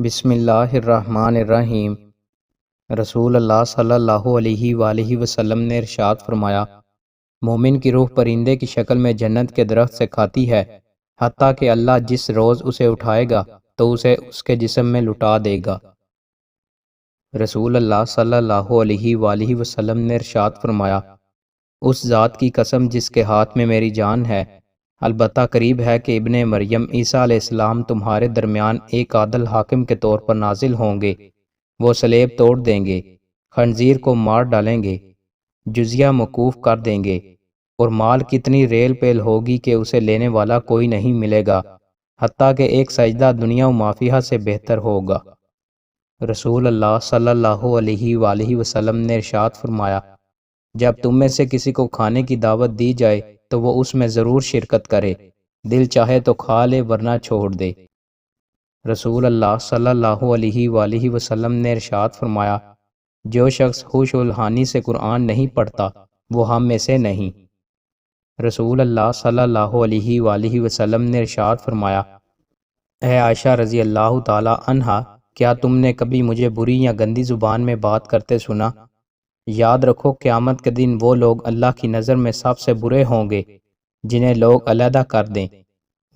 بسم اللہ الرحمن الرحیم۔ رسول اللہ صلی اللہ علیہ وآلہ وسلم نے ارشاد فرمایا، مومن کی روح پرندے کی شکل میں جنت کے درخت سے کھاتی ہے، حتیٰ کہ اللہ جس روز اسے اٹھائے گا تو اسے اس کے جسم میں لٹا دے گا۔ رسول اللہ صلی اللہ علیہ وآلہ وسلم نے ارشاد فرمایا، اس ذات کی قسم جس کے ہاتھ میں میری جان ہے، البتہ قریب ہے کہ ابن مریم عیسیٰ علیہ السلام تمہارے درمیان ایک عادل حاکم کے طور پر نازل ہوں گے۔ وہ صلیب توڑ دیں گے، خنزیر کو مار ڈالیں گے، جزیہ موقوف کر دیں گے، اور مال کتنی ریل پیل ہوگی کہ اسے لینے والا کوئی نہیں ملے گا، حتیٰ کہ ایک سجدہ دنیا و مافیہ سے بہتر ہوگا۔ رسول اللہ صلی اللہ علیہ وآلہ وسلم نے ارشاد فرمایا، جب تم میں سے کسی کو کھانے کی دعوت دی جائے تو وہ اس میں ضرور شرکت کرے، دل چاہے تو کھا لے ورنہ چھوڑ دے۔ رسول اللہ صلی اللہ علیہ وآلہ وسلم نے ارشاد فرمایا، جو شخص ہوش و الحانی سے قرآن نہیں پڑھتا وہ ہم میں سے نہیں۔ رسول اللہ صلی اللہ علیہ وآلہ وسلم نے ارشاد فرمایا، اے عائشہ رضی اللہ تعالی عنہا، کیا تم نے کبھی مجھے بری یا گندی زبان میں بات کرتے سنا؟ یاد رکھو قیامت کے دن وہ لوگ اللہ کی نظر میں سب سے برے ہوں گے جنہیں لوگ علیحدہ کر دیں،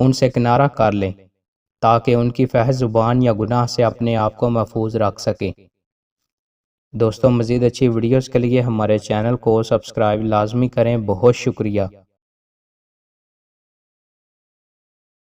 ان سے کنارہ کر لیں تاکہ ان کی فحش زبان یا گناہ سے اپنے آپ کو محفوظ رکھ سکیں۔ دوستوں، مزید اچھی ویڈیوز کے لیے ہمارے چینل کو سبسکرائب لازمی کریں۔ بہت شکریہ۔